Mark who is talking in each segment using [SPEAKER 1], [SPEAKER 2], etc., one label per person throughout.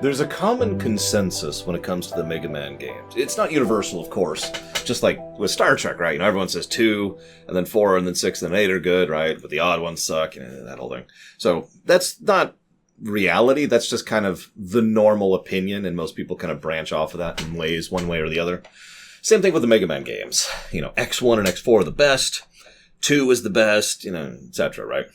[SPEAKER 1] There's a common consensus when it comes to the Mega Man games. It's not universal, of course. Just like with Star Trek, right? Everyone says 2, and then 4, and then 6, and then 8 are good, right? But the odd ones suck, that whole thing. So that's not reality. That's just kind of the normal opinion, and most people kind of branch off of that in ways, one way or the other. Same thing with the Mega Man games. X1 and X4 are the best. 2 is the best, etc., right?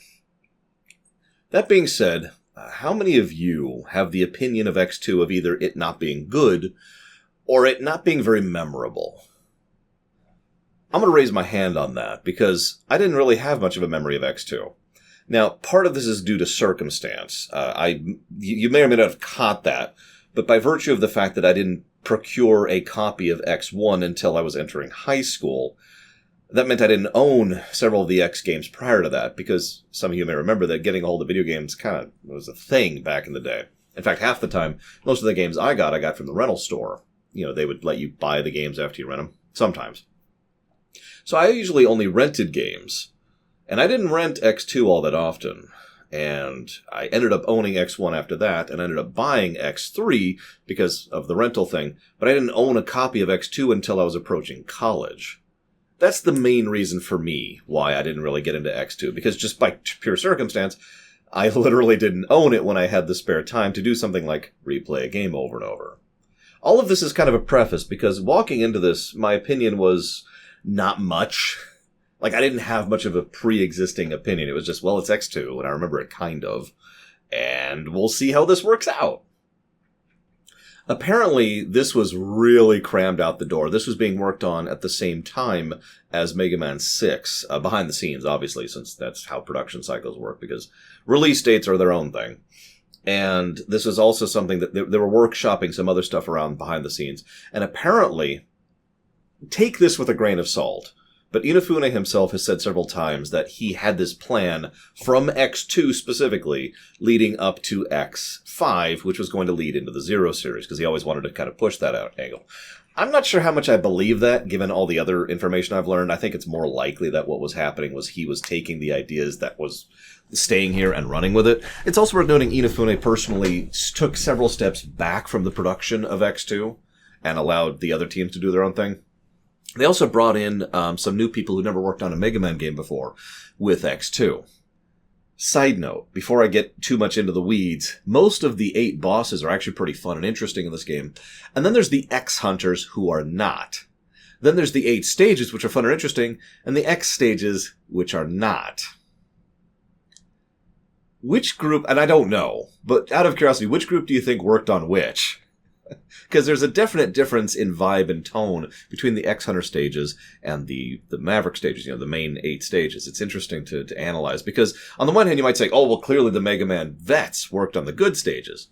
[SPEAKER 1] That being said, how many of you have the opinion of X2 of either it not being good or it not being very memorable? I'm going to raise my hand on that because I didn't really have much of a memory of X2. Now, part of this is due to circumstance. You may or may not have caught that, but by virtue of the fact that I didn't procure a copy of X1 until I was entering high school, that meant I didn't own several of the X games prior to that, because some of you may remember that getting a hold of video games kind of was a thing back in the day. In fact, half the time, most of the games I got from the rental store. They would let you buy the games after you rent them, sometimes. So I usually only rented games, and I didn't rent X2 all that often. And I ended up owning X1 after that, and I ended up buying X3 because of the rental thing, but I didn't own a copy of X2 until I was approaching college. That's the main reason for me why I didn't really get into X2, because just by pure circumstance, I literally didn't own it when I had the spare time to do something like replay a game over and over. All of this is kind of a preface, because walking into this, my opinion was not much. I didn't have much of a pre-existing opinion. It was just, well, it's X2, and I remember it kind of, and we'll see how this works out. Apparently, this was really crammed out the door. This was being worked on at the same time as Mega Man 6, behind the scenes, obviously, since that's how production cycles work, because release dates are their own thing. And this was also something that they were workshopping some other stuff around behind the scenes. And apparently, take this with a grain of salt, but Inafune himself has said several times that he had this plan from X2 specifically leading up to X5, which was going to lead into the Zero series, because he always wanted to kind of push that out angle. I'm not sure how much I believe that, given all the other information I've learned. I think it's more likely that what was happening was he was taking the ideas that was staying here and running with it. It's also worth noting Inafune personally took several steps back from the production of X2 and allowed the other teams to do their own thing. They also brought in some new people who never worked on a Mega Man game before with X2. Side note, before I get too much into the weeds, most of the 8 bosses are actually pretty fun and interesting in this game. And then there's the X Hunters who are not. Then there's the 8 stages, which are fun and interesting, and the X stages, which are not. Which group, and I don't know, but out of curiosity, which group do you think worked on which? Because there's a definite difference in vibe and tone between the X-Hunter stages and the Maverick stages, the main 8 stages. It's interesting to analyze, because on the one hand you might say, oh, well, clearly the Mega Man vets worked on the good stages.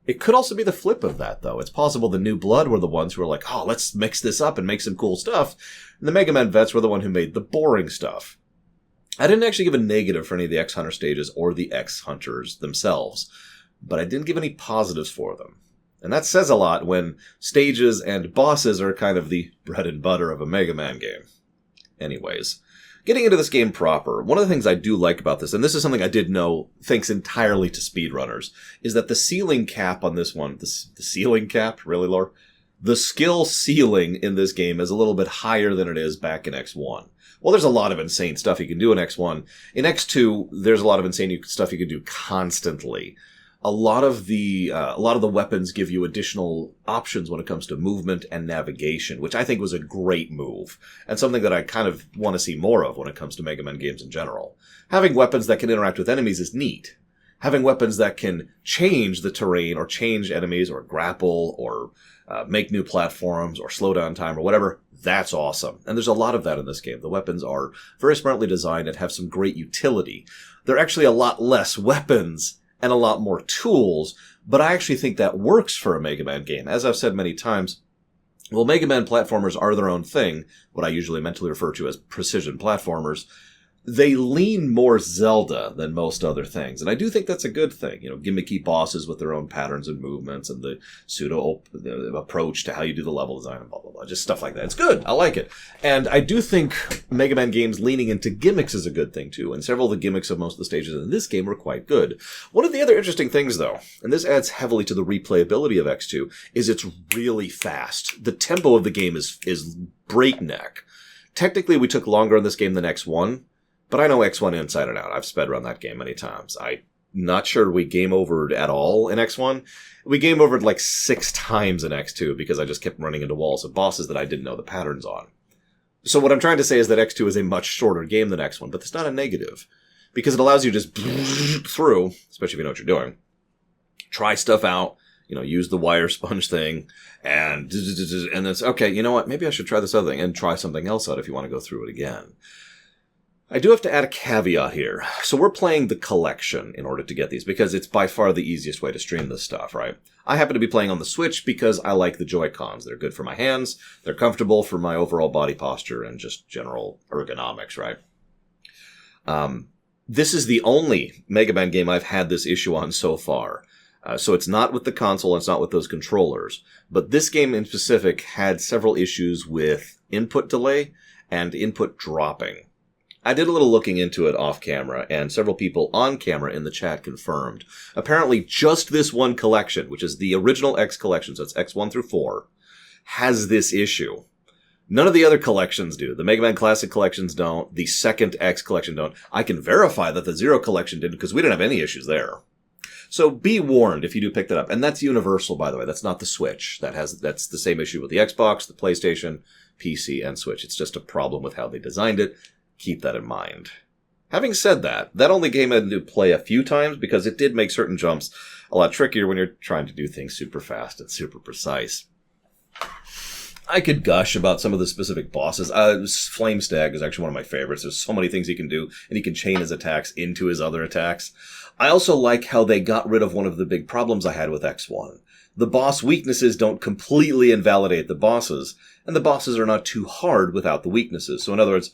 [SPEAKER 1] It could also be the flip of that, though. It's possible the New Blood were the ones who were like, oh, let's mix this up and make some cool stuff, and the Mega Man vets were the one who made the boring stuff. I didn't actually give a negative for any of the X-Hunter stages or the X-Hunters themselves, but I didn't give any positives for them. And that says a lot when stages and bosses are kind of the bread and butter of a Mega Man game. Anyways, getting into this game proper, one of the things I do like about this, and this is something I did know thanks entirely to speedrunners, is that the ceiling cap on this one, the ceiling cap? Really, Lore? The skill ceiling in this game is a little bit higher than it is back in X1. Well, there's a lot of insane stuff you can do in X1. In X2, there's a lot of insane stuff you can do constantly. A lot of the weapons give you additional options when it comes to movement and navigation, which I think was a great move, and something that I kind of want to see more of when it comes to Mega Man games in general. Having weapons that can interact with enemies is neat. Having weapons that can change the terrain, or change enemies, or grapple, or make new platforms, or slow down time, or whatever, that's awesome. And there's a lot of that in this game. The weapons are very smartly designed and have some great utility. There are actually a lot less weapons and a lot more tools, but I actually think that works for a Mega Man game. As I've said many times, well, Mega Man platformers are their own thing, what I usually mentally refer to as precision platformers. they lean more Zelda than most other things. And I do think that's a good thing. Gimmicky bosses with their own patterns and movements and the approach to how you do the level design and blah, blah, blah. Just stuff like that. It's good. I like it. And I do think Mega Man games leaning into gimmicks is a good thing, too. And several of the gimmicks of most of the stages in this game are quite good. One of the other interesting things, though, and this adds heavily to the replayability of X2, is it's really fast. The tempo of the game is breakneck. Technically, we took longer on this game than X1, but I know X1 inside and out. I've sped run that game many times. I'm not sure we game overed at all in X1. We game overed like 6 times in X2 because I just kept running into walls of bosses that I didn't know the patterns on. So what I'm trying to say is that X2 is a much shorter game than X1, but that's not a negative because it allows you to just through, especially if you know what you're doing, try stuff out, use the wire sponge thing, and it's, okay, you know what, maybe I should try this other thing and try something else out if you want to go through it again. I do have to add a caveat here. So we're playing the collection in order to get these, because it's by far the easiest way to stream this stuff, right? I happen to be playing on the Switch because I like the Joy-Cons. They're good for my hands, they're comfortable for my overall body posture and just general ergonomics, right? This is the only Mega Man game I've had this issue on so far. So it's not with the console, it's not with those controllers. But this game in specific had several issues with input delay and input dropping. I did a little looking into it off camera, and several people on camera in the chat confirmed. Apparently, just this one collection, which is the original X collection, so it's X1 through 4, has this issue. None of the other collections do. The Mega Man Classic collections don't. The second X collection don't. I can verify that the Zero collection didn't, because we didn't have any issues there. So be warned if you do pick that up. And that's universal, by the way. That's not the Switch. That's the same issue with the Xbox, the PlayStation, PC, and Switch. It's just a problem with how they designed it. Keep that in mind. Having said that, that only game I had to play a few times because it did make certain jumps a lot trickier when you're trying to do things super fast and super precise. I could gush about some of the specific bosses. Flame Stag is actually one of my favorites. There's so many things he can do, and he can chain his attacks into his other attacks. I also like how they got rid of one of the big problems I had with X1. The boss weaknesses don't completely invalidate the bosses, and the bosses are not too hard without the weaknesses. So in other words,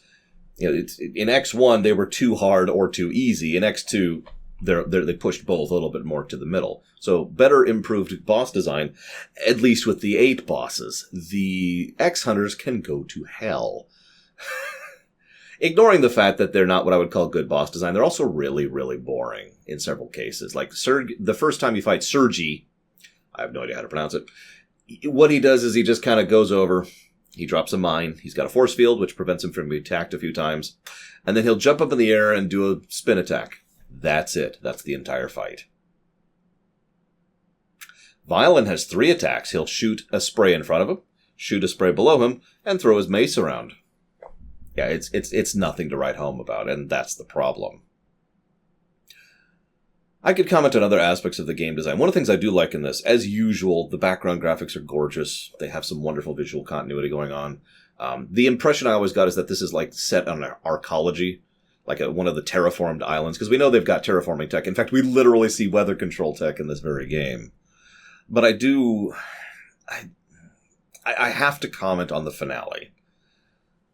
[SPEAKER 1] in X1, they were too hard or too easy. In X2, they pushed both a little bit more to the middle. So better improved boss design, at least with the 8 bosses. The X-Hunters can go to hell. Ignoring the fact that they're not what I would call good boss design, they're also really, really boring in several cases. Like the first time you fight Sergi, I have no idea how to pronounce it, what he does is he just kind of goes over... He drops a mine. He's got a force field, which prevents him from being attacked a few times. And then he'll jump up in the air and do a spin attack. That's it. That's the entire fight. Violin has 3 attacks. He'll shoot a spray in front of him, shoot a spray below him, and throw his mace around. Yeah, it's nothing to write home about, and that's the problem. I could comment on other aspects of the game design. One of the things I do like in this, as usual, the background graphics are gorgeous. They have some wonderful visual continuity going on. The impression I always got is that this is like set on an arcology, like one of the terraformed islands, because we know they've got terraforming tech. In fact, we literally see weather control tech in this very game. But I have to comment on the finale.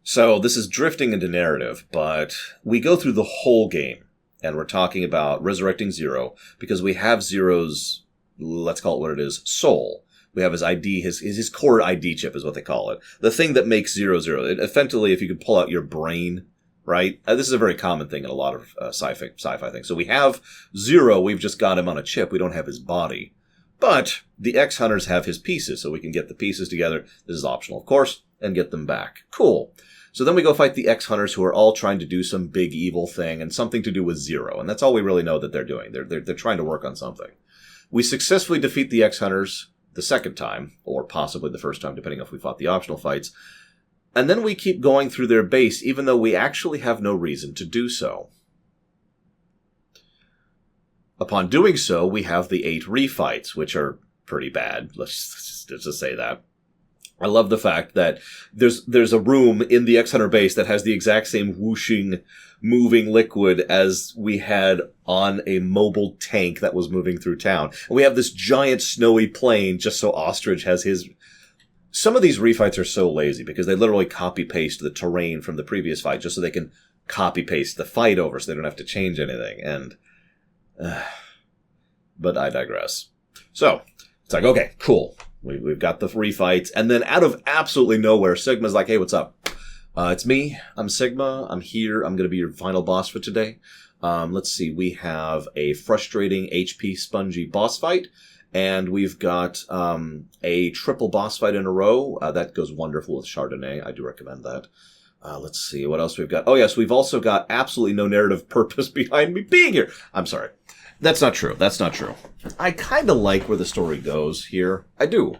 [SPEAKER 1] So this is drifting into narrative, but we go through the whole game. And we're talking about resurrecting Zero because we have Zero's, let's call it what it is, soul. We have his ID, his core ID chip is what they call it. The thing that makes Zero Zero. Effectively, if you could pull out your brain, right? This is a very common thing in a lot of sci-fi things. So we have Zero, we've just got him on a chip. We don't have his body. But the X-Hunters have his pieces, so we can get the pieces together. This is optional, of course, and get them back. Cool. So then we go fight the X-Hunters who are all trying to do some big evil thing and something to do with Zero. And that's all we really know that they're doing. They're trying to work on something. We successfully defeat the X-Hunters the second time, or possibly the first time, depending if we fought the optional fights. And then we keep going through their base, even though we actually have no reason to do so. Upon doing so, we have the 8 refights, which are pretty bad. Let's just say that. I love the fact that there's a room in the X-Hunter base that has the exact same whooshing, moving liquid as we had on a mobile tank that was moving through town. And we have this giant snowy plain just so Ostrich has his... Some of these refights are so lazy because they literally copy-paste the terrain from the previous fight just so they can copy-paste the fight over so they don't have to change anything. And, but I digress. So, it's like, okay, cool. We've got the refights. And then out of absolutely nowhere, Sigma's like, hey, what's up? It's me. I'm Sigma. I'm here. I'm going to be your final boss for today. Let's see. We have a frustrating HP spongy boss fight. And we've got a triple boss fight in a row. That goes wonderful with Chardonnay. I do recommend that. Let's see. What else we've got? Oh, yes. We've also got absolutely no narrative purpose behind me being here. I'm sorry. That's not true. That's not true. I kind of like where the story goes here. I do.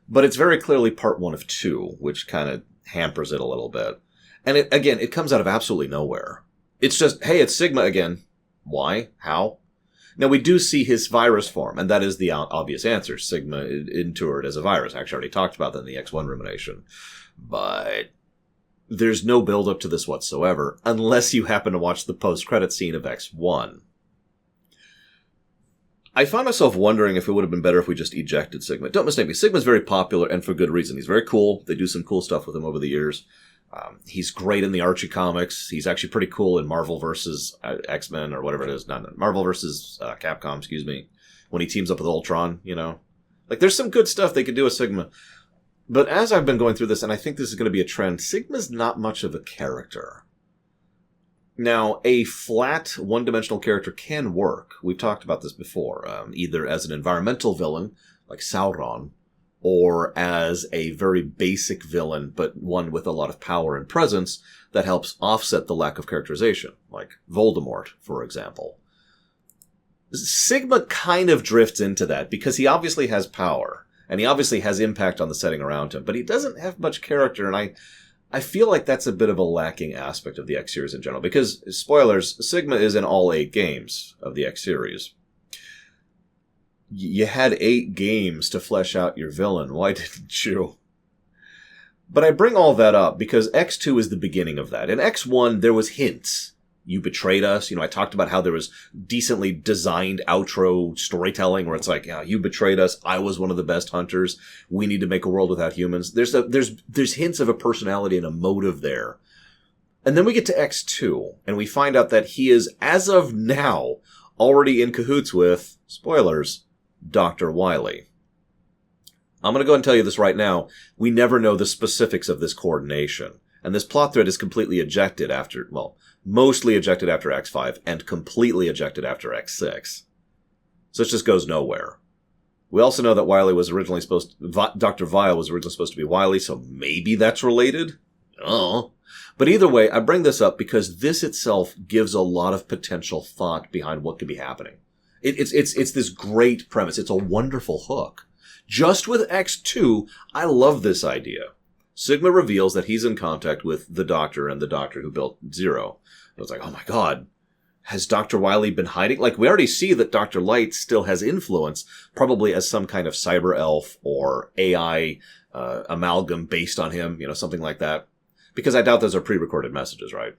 [SPEAKER 1] But it's very clearly part 1 of 2, which kind of hampers it a little bit. And it comes out of absolutely nowhere. It's just, hey, it's Sigma again. Why? How? Now, we do see his virus form, and that is the obvious answer. Sigma endured as a virus. I actually already talked about that in the X1 rumination. But there's no build-up to this whatsoever, unless you happen to watch the post-credit scene of X1. I found myself wondering if it would have been better if we just ejected Sigma. Don't mistake me. Sigma's very popular, and for good reason. He's very cool. They do some cool stuff with him over the years. He's great in the Archie comics. He's actually pretty cool in Marvel vs. X-Men, or whatever it is. Not Marvel vs. Capcom, excuse me. When he teams up with Ultron, you know. Like, there's some good stuff they could do with Sigma. But as I've been going through this, and I think this is going to be a trend, Sigma's not much of a character. Now, a flat, one-dimensional character can work. We've talked about this before. Either as an environmental villain, like Sauron, or as a very basic villain, but one with a lot of power and presence that helps offset the lack of characterization, like Voldemort, for example. Sigma kind of drifts into that, because he obviously has power, and he obviously has impact on the setting around him, but he doesn't have much character, and I feel like that's a bit of a lacking aspect of the X series in general, because, spoilers, Sigma is in all 8 games of the X series. You had 8 games to flesh out your villain. Why didn't you? But I bring all that up because X2 is the beginning of that. In X1, there was hints. You betrayed us. You know, I talked about how there was decently designed outro storytelling where it's like, yeah, you betrayed us. I was one of the best hunters. We need to make a world without humans. There's hints of a personality and a motive there. And then we get to X2 and we find out that he is, as of now, already in cahoots with, spoilers, Dr. Wily. I'm going to go ahead and tell you this right now. We never know the specifics of this coordination. And this plot thread is completely ejected after, well, mostly ejected after X5 and completely ejected after X6. So it just goes nowhere. We also know that Wily was originally Dr. Vile was originally supposed to be Wily, so maybe that's related? Oh. But either way, I bring this up because this itself gives a lot of potential thought behind what could be happening. It's this great premise. It's a wonderful hook. Just with X2, I love this idea. Sigma reveals that he's in contact with the Doctor and the Doctor who built Zero. I was like, oh my god, has Dr. Wily been hiding? Like, we already see that Dr. Light still has influence, probably as some kind of cyber elf or AI amalgam based on him, you know, something like that. Because I doubt those are pre-recorded messages, right?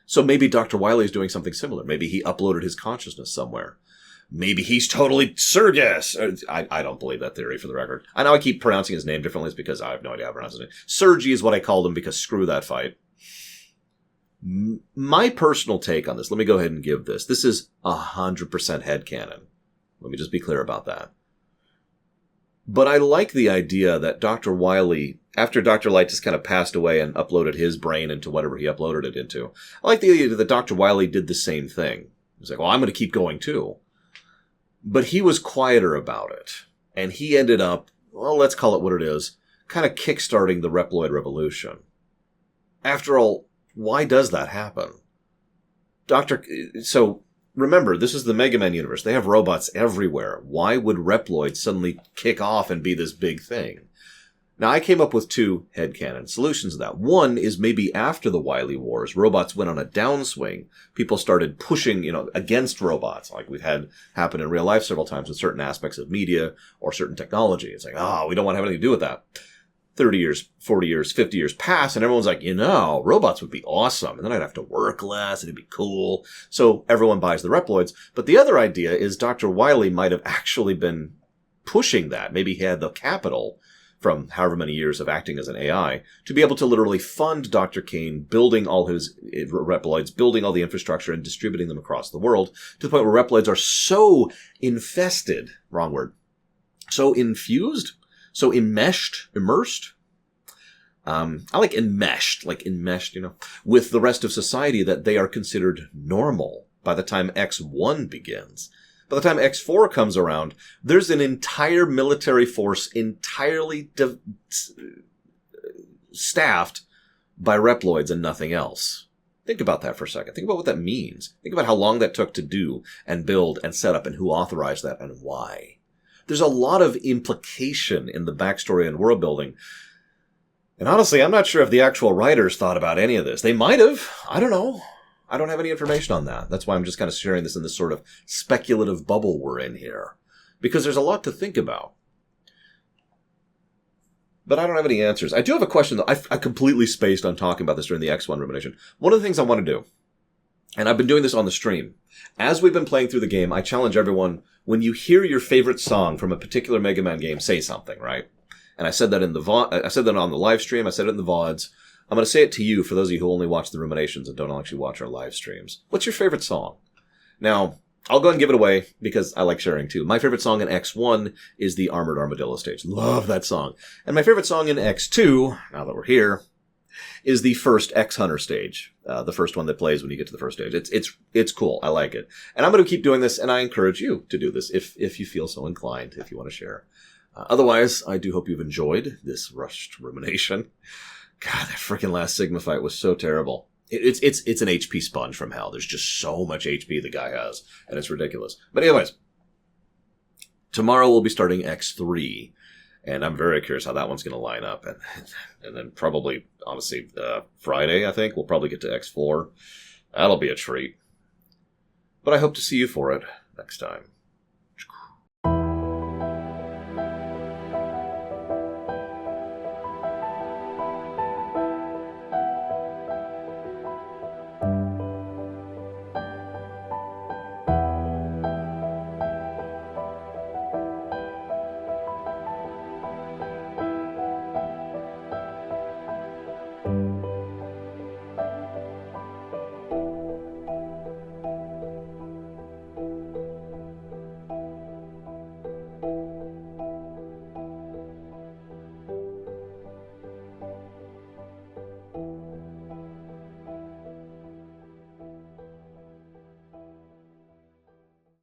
[SPEAKER 1] So maybe Dr. Wily is doing something similar. Maybe he uploaded his consciousness somewhere. Maybe he's totally Sergius. I don't believe that theory, for the record. I know I keep pronouncing his name differently. It's because I have no idea how to pronounce his name. Sergi is what I called him because screw that fight. My personal take on this, let me go ahead and give this. This is 100% headcanon. Let me just be clear about that. But I like the idea that Dr. Wily, after Dr. Light just kind of passed away and uploaded his brain into whatever he uploaded it into, I like the idea that Dr. Wily did the same thing. He's like, well, I'm going to keep going too. But he was quieter about it. And he ended up, well, let's call it what it is, kind of kickstarting the Reploid revolution. After all, why does that happen? So, remember, this is the Mega Man universe. They have robots everywhere. Why would Reploid suddenly kick off and be this big thing? Now, I came up with 2 headcanon solutions to that. One is maybe after the Wily Wars, robots went on a downswing. People started pushing, against robots, like we've had happen in real life several times with certain aspects of media or certain technology. It's like, we don't want to have anything to do with that. 30 years, 40 years, 50 years pass, and everyone's like, robots would be awesome, and then I'd have to work less, and it'd be cool. So everyone buys the Reploids. But the other idea is Dr. Wily might have actually been pushing that. Maybe he had the capital from however many years of acting as an AI, to be able to literally fund Dr. Kane building all his Reploids, building all the infrastructure and distributing them across the world, to the point where Reploids are so infested, wrong word, so infused, so immersed. I like enmeshed, with the rest of society, that they are considered normal by the time X1 begins. By the time X4 comes around, there's an entire military force entirely staffed by Reploids and nothing else. Think about that for a second. Think about what that means. Think about how long that took to do and build and set up and who authorized that and why. There's a lot of implication in the backstory and world building. And honestly, I'm not sure if the actual writers thought about any of this. They might have. I don't know. I don't have any information on that. That's why I'm just kind of sharing this in this sort of speculative bubble we're in here. Because there's a lot to think about. But I don't have any answers. I do have a question, though. I completely spaced on talking about this during the X1 Rumination. One of the things I want to do, and I've been doing this on the stream, as we've been playing through the game, I challenge everyone, when you hear your favorite song from a particular Mega Man game, say something, right? And I said that I said that on the live stream, I said it in the VODs. I'm going to say it to you, for those of you who only watch the Ruminations and don't actually watch our live streams. What's your favorite song? Now, I'll go ahead and give it away, because I like sharing too. My favorite song in X1 is the Armored Armadillo stage. Love that song. And my favorite song in X2, now that we're here, is the first X-Hunter stage. The first one that plays when you get to the first stage. It's cool. I like it. And I'm going to keep doing this, and I encourage you to do this if you feel so inclined, if you want to share. Otherwise, I do hope you've enjoyed this rushed rumination. God, that freaking last Sigma fight was so terrible. It's an HP sponge from hell. There's just so much HP the guy has, and it's ridiculous. But anyways, tomorrow we'll be starting X3, and I'm very curious how that one's going to line up. And then probably, honestly, Friday, I think, we'll probably get to X4. That'll be a treat. But I hope to see you for it next time.